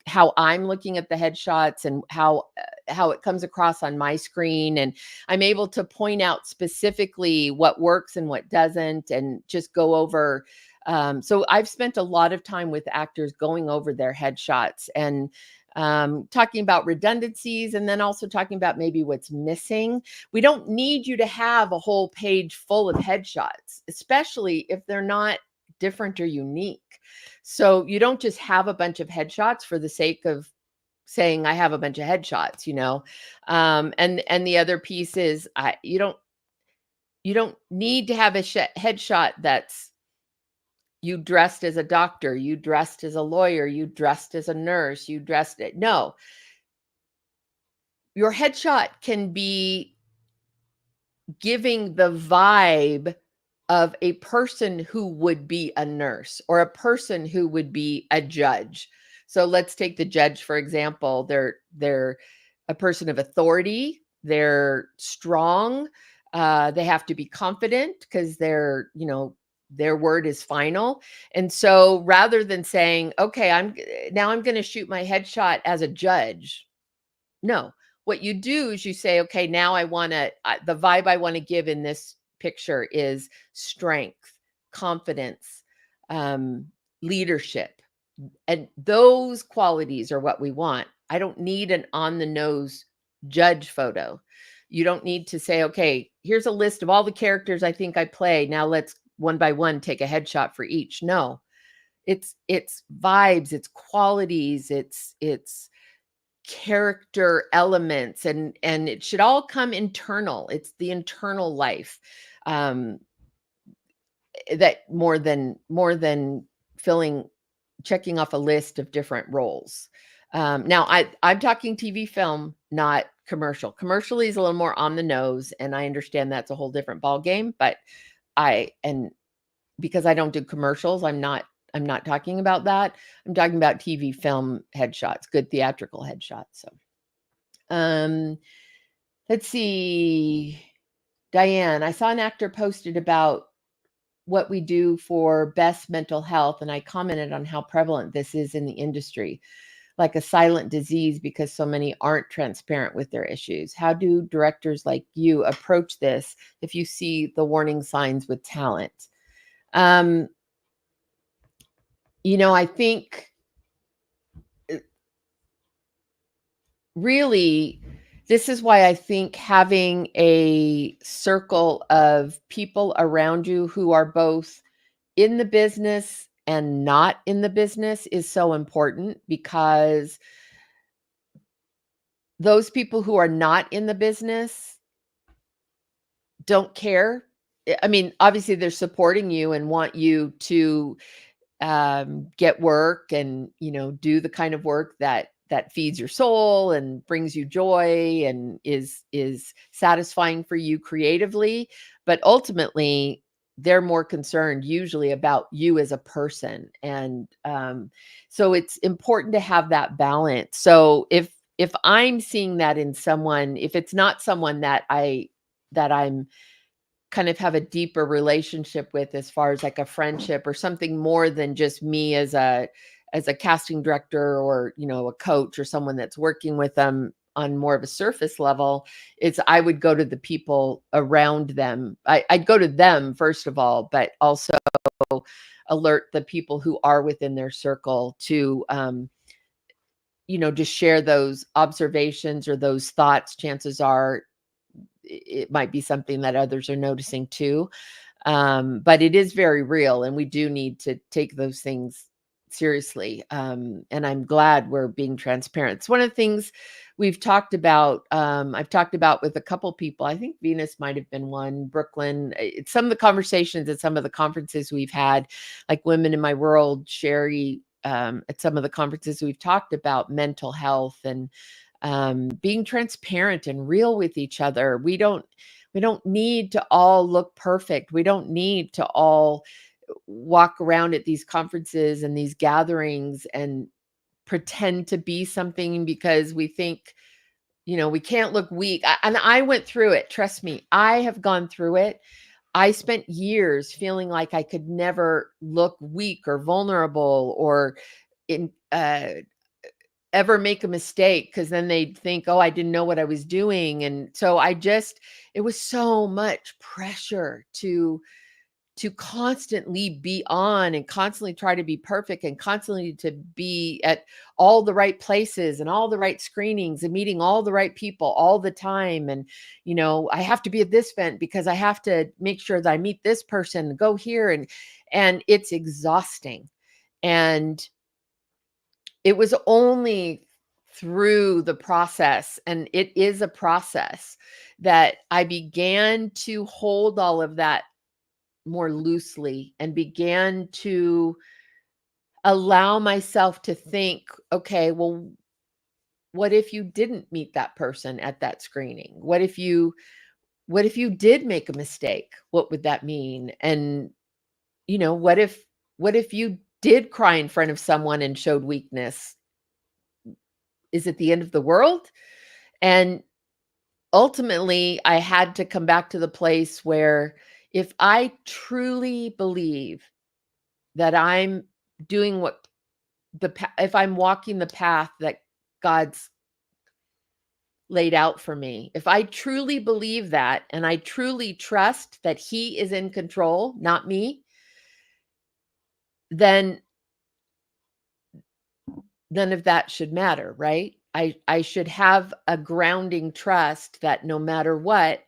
how I'm looking at the headshots and how it comes across on my screen, and I'm able to point out specifically what works and what doesn't, and just go over. So I've spent a lot of time with actors going over their headshots and talking about redundancies, and then also talking about maybe what's missing. We don't need you to have a whole page full of headshots, especially if they're not different or unique. So you don't just have a bunch of headshots for the sake of saying I have a bunch of headshots. And the other piece is you don't need to have a headshot that's you dressed as a doctor, you dressed as a lawyer, you dressed as a nurse, you dressed it. No, your headshot can be giving the vibe of a person who would be a nurse or a person who would be a judge. So let's take the judge for example. They're a person of authority. They're strong. They have to be confident because their word is final. And so rather than saying, okay, I'm going to shoot my headshot as a judge. No, what you do is you say, okay, now the vibe I want to give in this picture is strength, confidence, um, leadership. And those qualities are what we want. I don't need an on the nose judge photo. You don't need to say, okay, here's a list of all the characters I think I play. Now let's one by one take a headshot for each. No, it's vibes, it's qualities, it's character elements, and it should all come internal. It's the internal life um that more than filling checking off a list of different roles. Now I'm talking TV film, not commercial. Commercially is a little more on the nose, and I understand that's a whole different ball game, but and because I don't do commercials, I'm not talking about that. I'm talking about TV film headshots, good theatrical headshots. So um, let's see. Diane, I saw an actor posted about what we do for best mental health, and I commented on how prevalent this is in the industry, like a silent disease because so many aren't transparent with their issues. How do directors like you approach this if you see the warning signs with talent? Um, I think really this is why I think having a circle of people around you who are both in the business and not in the business is so important, because those people who are not in the business don't care. I mean, obviously they're supporting you and want you to get work and do the kind of work that feeds your soul and brings you joy and is satisfying for you creatively. But ultimately they're more concerned usually about you as a person. And so it's important to have that balance. So if I'm seeing that in someone, if it's not someone that I'm kind of have a deeper relationship with, as far as like a friendship or something more than just me as a casting director, or a coach or someone that's working with them on more of a surface level, it's I would go to the people around them. I'd go to them first of all, but also alert the people who are within their circle to just share those observations or those thoughts. Chances are it might be something that others are noticing too. But it is very real, and we do need to take those things seriously. And I'm glad we're being transparent. It's one of the things we've talked about. I've talked about with a couple people. I think Venus might have been one, Brooklyn. It's some of the conversations at some of the conferences we've had, like Women in My World, Sherry, at some of the conferences we've talked about mental health and being transparent and real with each other. We don't need to all look perfect. We don't need to all walk around at these conferences and these gatherings and pretend to be something because we think, we can't look weak. And I went through it. Trust me, I have gone through it. I spent years feeling like I could never look weak or vulnerable or in ever make a mistake, because then they'd think, oh, I didn't know what I was doing. And so it was so much pressure to constantly be on and constantly try to be perfect and constantly to be at all the right places and all the right screenings and meeting all the right people all the time. And, I have to be at this event because I have to make sure that I meet this person, go here. And it's exhausting. And it was only through the process, and it is a process, that I began to hold all of that more loosely and began to allow myself to think, okay, well, what if you didn't meet that person at that screening? What if you did make a mistake? What would that mean? And what if you did cry in front of someone and showed weakness? Is it the end of the world? And ultimately, I had to come back to the place where if I truly believe that I'm doing if I'm walking the path that God's laid out for me, if I truly believe that and I truly trust that He is in control, not me, then none of that should matter, right? I should have a grounding trust that no matter what,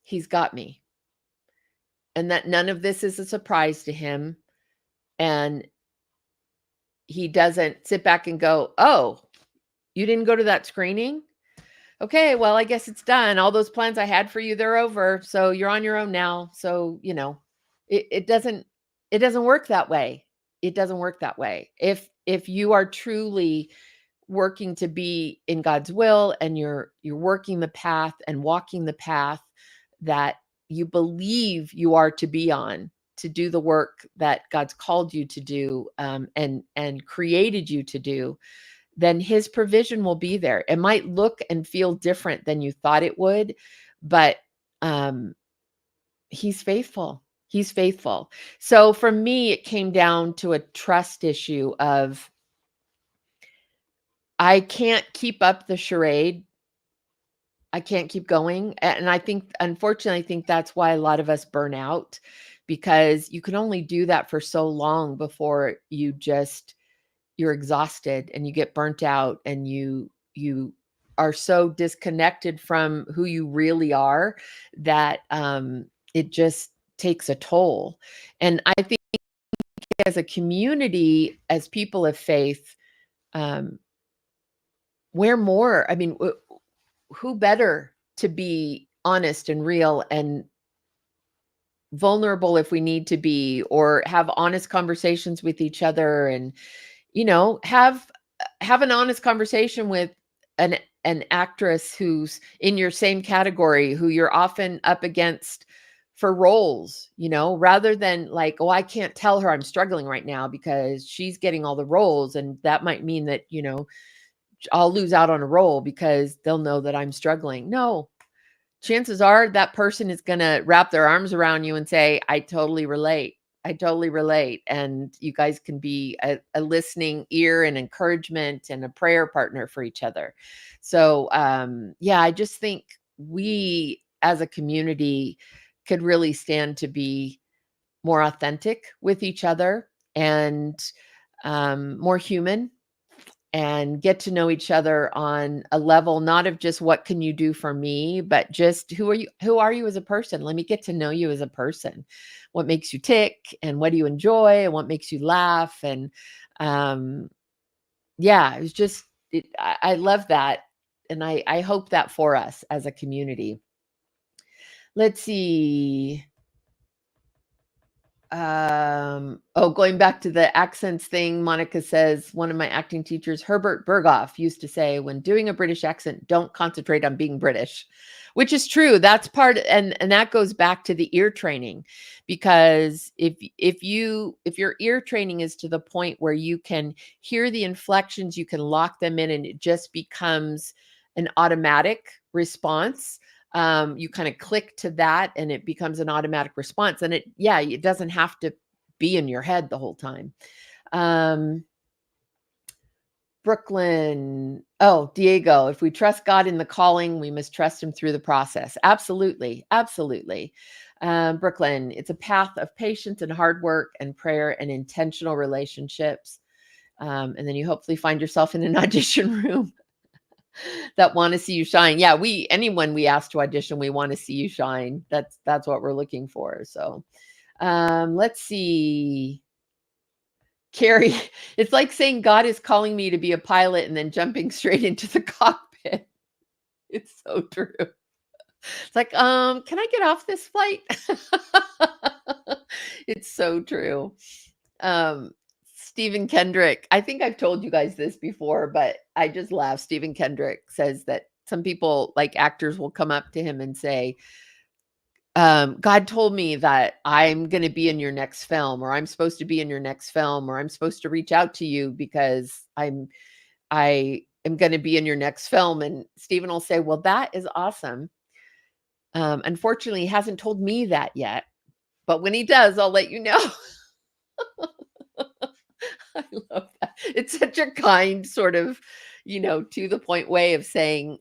He's got me, and that none of this is a surprise to Him. And He doesn't sit back and go, oh, you didn't go to that screening? Okay, well, I guess it's done. All those plans I had for you, they're over. So you're on your own now. So, it doesn't work that way. It doesn't work that way. If you are truly working to be in God's will, and you're working the path and walking the path that you believe you are to be on, to do the work that God's called you to do, and created you to do, then His provision will be there. It might look and feel different than you thought it would, but He's faithful. He's faithful. So for me, it came down to a trust issue of, I can't keep up the charade. I can't keep going. And unfortunately, I think that's why a lot of us burn out, because you can only do that for so long before you're exhausted and you get burnt out, and you are so disconnected from who you really are that it just takes a toll. And I think as a community, as people of faith, um, we're more. I mean, who better to be honest and real and vulnerable if we need to be, or have honest conversations with each other, and have an honest conversation with an actress who's in your same category, who you're often up against for roles, rather than like, oh, I can't tell her I'm struggling right now because she's getting all the roles, and that might mean that I'll lose out on a role because they'll know that I'm struggling. No, chances are that person is going to wrap their arms around you and say, I totally relate. I totally relate. And you guys can be a listening ear and encouragement and a prayer partner for each other. So, yeah, I just think we as a community could really stand to be more authentic with each other, and more human, and get to know each other on a level, not of just what can you do for me, but just who are you as a person? Let me get to know you as a person. What makes you tick and what do you enjoy and what makes you laugh? And um, yeah, it was just, I love that. And I hope that for us as a community. Let's see. Going back to the accents thing, Monica says one of my acting teachers, Herbert Berghoff, used to say, when doing a British accent, don't concentrate on being British, which is true. That's part, and that goes back to the ear training, because if your ear training is to the point where you can hear the inflections, you can lock them in, and it just becomes an automatic response. You kind of click to that and it becomes an automatic response. And it doesn't have to be in your head the whole time. Brooklyn. Oh, Diego, if we trust God in the calling, we must trust him through the process. Absolutely. Absolutely. Brooklyn, it's a path of patience and hard work and prayer and intentional relationships. And then you hopefully find yourself in an audition room that want to see you shine. Yeah, anyone we ask to audition, we want to see you shine. That's what we're looking for. So let's see. Carrie, it's like saying God is calling me to be a pilot and then jumping straight into the cockpit. It's so true. It's like, can I get off this flight? It's so true. Stephen Kendrick, I think I've told you guys this before, but I just laugh. Stephen Kendrick says that some people, like actors, will come up to him and say, God told me that I'm going to be in your next film, or I'm supposed to be in your next film, or I'm supposed to reach out to you because I am going to be in your next film. And Stephen will say, well, that is awesome. Unfortunately, he hasn't told me that yet, but when he does, I'll let you know. I love that. It's such a kind sort of, to the point way of saying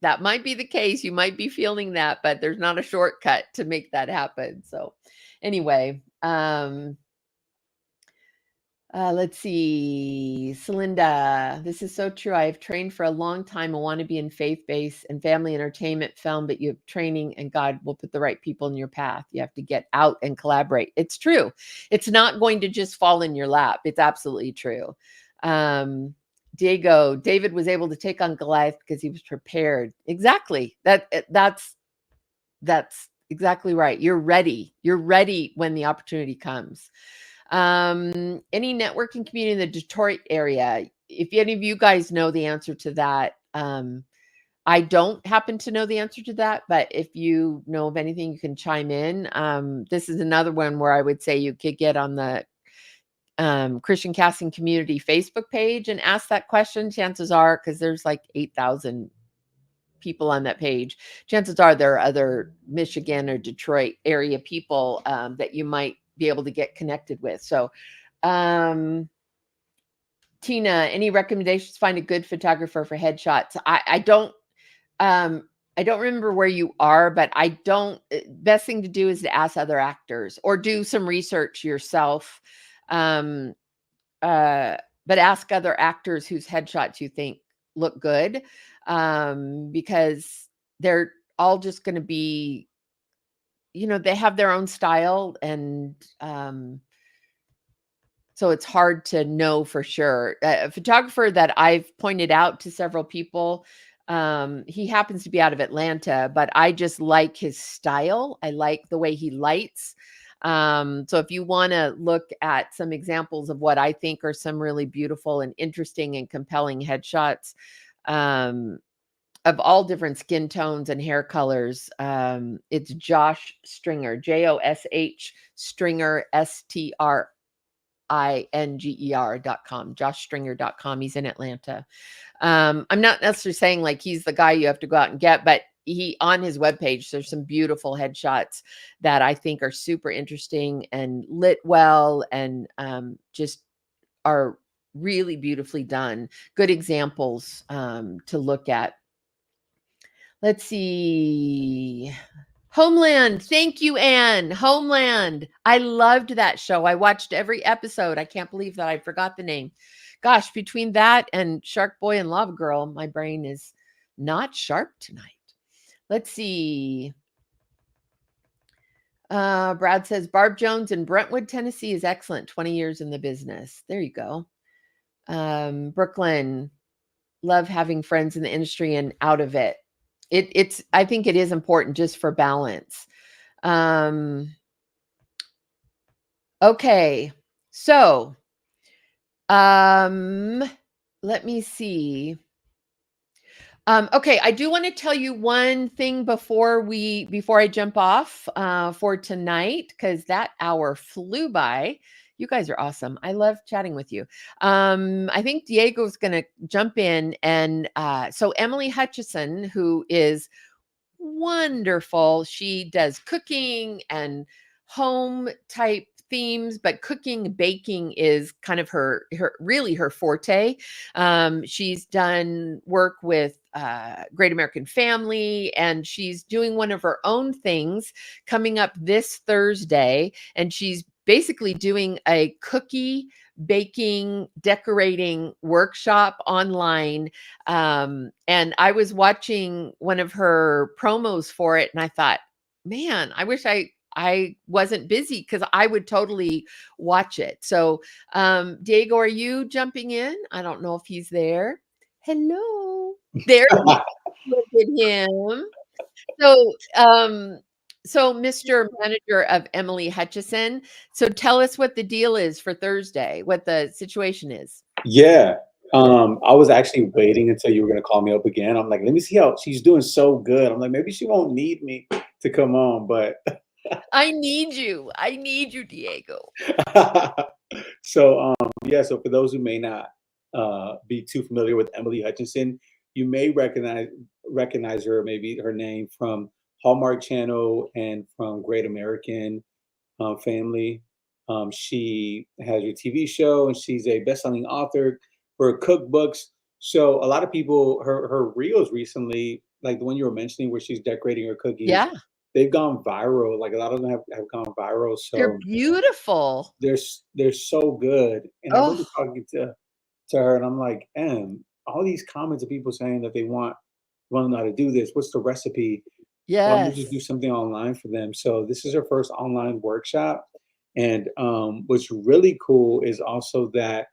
that might be the case. You might be feeling that, but there's not a shortcut to make that happen. So anyway, let's see. Celinda, this is so true. I have trained for a long time and want to be in faith-based and family entertainment film, but you have training and God will put the right people in your path. You have to get out and collaborate. It's true. It's not going to just fall in your lap. It's absolutely true. Diego, David was able to take on Goliath because he was prepared. Exactly. That's exactly right. You're ready. You're ready when the opportunity comes. Any networking community in the Detroit area? If any of you guys know the answer to that, I don't happen to know the answer to that, but if you know of anything, you can chime in. This is another one where I would say you could get on the Christian Casting Community Facebook page and ask that question. Chances are, because there's like 8,000 people on that page, chances are there are other Michigan or Detroit area people that you might be able to get connected with. So Tina, any recommendations? Find a good photographer for headshots. I don't remember where you are, but best thing to do is to ask other actors or do some research yourself. But ask other actors whose headshots you think look good, because they're all just going to be, they have their own style, and so it's hard to know for sure. A photographer that I've pointed out to several people, he happens to be out of Atlanta, but I just like his style. I like the way he lights. So if you want to look at some examples of what I think are some really beautiful and interesting and compelling headshots, of all different skin tones and hair colors, it's Josh Stringer, Josh Stringer, STRINGER.com, joshstringer.com. He's in Atlanta. I'm not necessarily saying like he's the guy you have to go out and get, but on his webpage, there's some beautiful headshots that I think are super interesting and lit well, and just are really beautifully done. Good examples to look at. Let's see. Homeland. Thank you, Anne. Homeland. I loved that show. I watched every episode. I can't believe that I forgot the name. Gosh, between that and Shark Boy and Lava Girl, my brain is not sharp tonight. Let's see. Brad says Barb Jones in Brentwood, Tennessee is excellent. 20 years in the business. There you go. Brooklyn, love having friends in the industry and out of it. It's I think it is important just for balance. Okay. So, let me see. Okay, I do want to tell you one thing before I jump off for tonight, because that hour flew by. You guys are awesome. I love chatting with you. I think Diego's going to jump in, and so Emily Hutchison, who is wonderful. She does cooking and home type themes, but cooking, baking is kind of her really her forte. She's done work with Great American Family, and she's doing one of her own things coming up this Thursday, and she's basically doing a cookie baking decorating workshop online. And I was watching one of her promos for it, and I thought, man, I wish I wasn't busy, because I would totally watch it. So Diego, are you jumping in? I don't know if he's there. Hello. There. Look at him. So so Mr. Manager of Emily Hutchison, so tell us what the deal is for Thursday, what the situation is. Yeah. I was actually waiting until you were gonna call me up again. I'm like, let me see how she's doing so good. I'm like, maybe she won't need me to come on, but I need you. I need you, Diego. so yeah, so for those who may not be too familiar with Emily Hutchinson, you may recognize her, maybe her name from Hallmark Channel and from Great American Family. She has your TV show, and she's a best-selling author for cookbooks. So a lot of people, her reels recently, like the one you were mentioning, where she's decorating her cookies, Yeah, they've gone viral. Like a lot of them have gone viral. they're So beautiful. they're so good. And I Oh, remember talking to her, and I'm like, all these comments of people saying that they want to know how to do this. What's the recipe? Why don't we just yes. do something online for them? So this is her first online workshop. And what's really cool is also that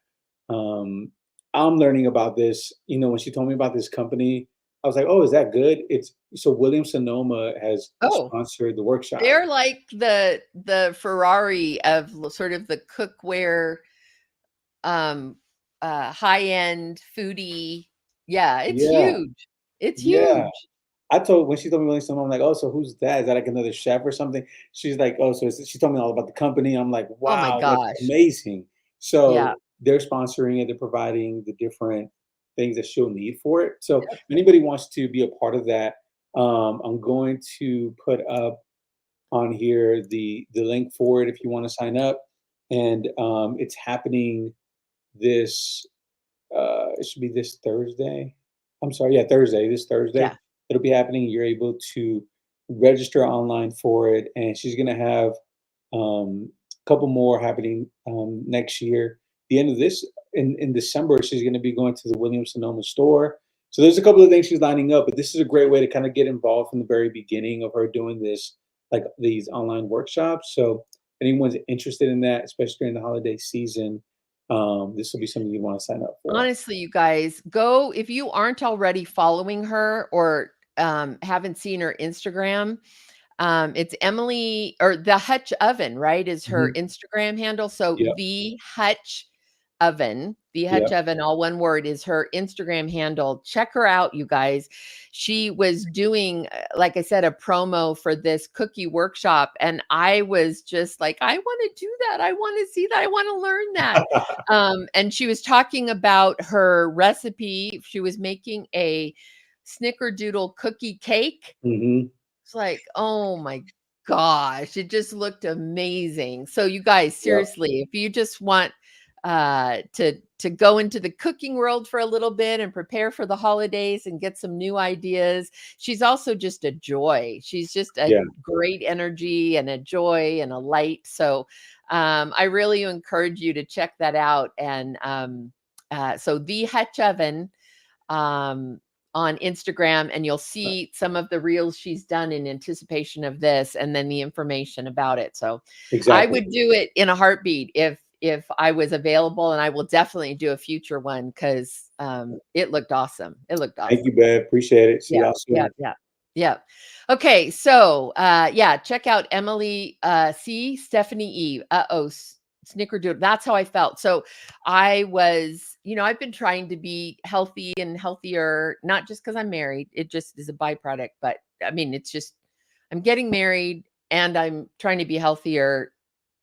um, I'm learning about this. You know, when she told me about this company, I was like, "Oh, is that good?" It's so Williams Sonoma has Oh, sponsored the workshop. they're like the Ferrari of sort of the cookware, um, high-end foodie. Yeah, it's Yeah, huge. It's yeah. huge. I told when she told me Williams Sonoma, I'm like, "Oh, so who's that? Is that like another chef or something?" She's like, "Oh, so she told me all about the company." I'm like, Oh my "Wow, that's gosh. amazing!" Yeah. So they're sponsoring it. They're providing the different things that she'll need for it. So if anybody wants to be a part of that, I'm going to put up on here the link for it if you want to sign up, and it's happening this it should be this Thursday. I'm sorry, yeah, Thursday, this Thursday. Yeah. It'll be happening. You're able to register online for it, and she's gonna have a couple more happening next year. The end of this in December, she's gonna be going to the Williams Sonoma store. So there's a couple of things she's lining up, but this is a great way to kind of get involved from the very beginning of her doing this, like these online workshops. So if anyone's interested in that, especially during the holiday season, this will be something you want to sign up for. Honestly, you guys, go if you aren't already following her or haven't seen her Instagram. It's Emily, or the Hutch Oven, right? Is her Mhm. Instagram handle. So Yep, the Hutch yep. Oven, all one word, is her Instagram handle. Check her out, you guys. She was doing, like I said, a promo for this cookie workshop. And I was just like, I want to do that. I want to see that. I want to learn that. And she was talking about her recipe. She was making a snickerdoodle cookie cake. Mhm. It's like, oh my gosh, it just looked amazing. So you guys, Yep, seriously, if you just want to go into the cooking world for a little bit and prepare for the holidays and get some new ideas, she's also just a joy. She's just a yeah, great energy and a joy and a light. So I really encourage you to check that out. And So the Hutch Oven on Instagram, and you'll see some of the reels she's done in anticipation of this, and then the information about it. So I Exactly. would do it in a heartbeat if I was available, and I will definitely do a future one because it looked awesome. It looked Thank you, awesome. Bev. Appreciate it. See Yeah, y'all yeah, soon. yeah, yeah. Okay, so yeah, check out Emily C, Stephanie E. Snickerdoodle. That's how I felt. So I was, I've been trying to be healthy and healthier, not just because I'm married. It just is a byproduct, but I mean, it's just I'm getting married and I'm trying to be healthier,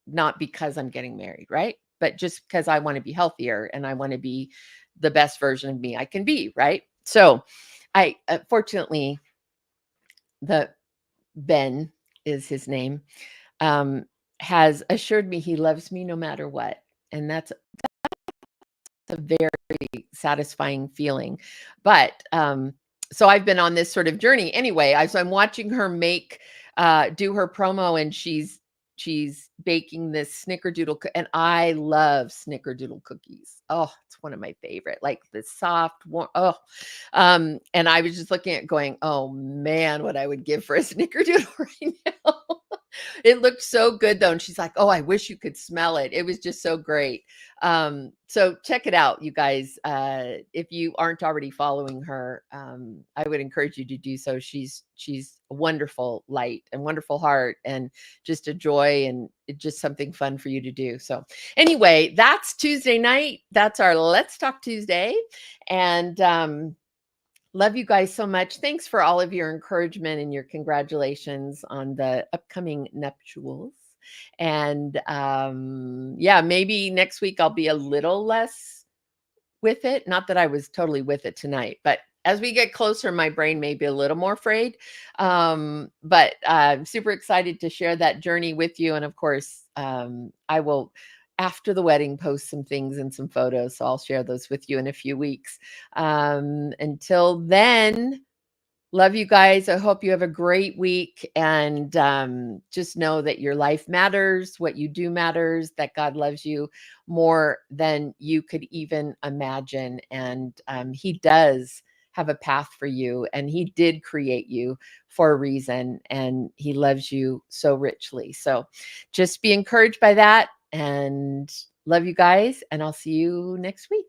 not because I'm getting married, right? But just because I want to be healthier and I want to be the best version of me I can be, right? So I fortunately, the Ben is his name, um, has assured me he loves me no matter what. And that's a very satisfying feeling. But so I've been on this sort of journey anyway. So I'm watching her do her promo, and she's baking this snickerdoodle, and I love snickerdoodle cookies. Oh, it's one of my favorite, like the soft warm. Oh, and I was just looking at going, oh man, what I would give for a snickerdoodle right now. It looked so good though. And she's like, oh, I wish you could smell it. It was just so great. So check it out, you guys. If you aren't already following her, I would encourage you to do so. She's a wonderful light and wonderful heart, and just a joy, and it's just something fun for you to do. So anyway, that's Tuesday night. That's our Let's Talk Tuesday. And love you guys so much. Thanks for all of your encouragement and your congratulations on the upcoming nuptials. And yeah, maybe next week I'll be a little less with it. Not that I was totally with it tonight, but as we get closer, my brain may be a little more frayed. But I'm super excited to share that journey with you. And of course, I will, after the wedding, post some things and some photos. So I'll share those with you in a few weeks. Until then, love you guys. I hope you have a great week, and just know that your life matters, what you do matters, that God loves you more than you could even imagine. And he does have a path for you, and he did create you for a reason, and he loves you so richly. So just be encouraged by that, and love you guys, and I'll see you next week.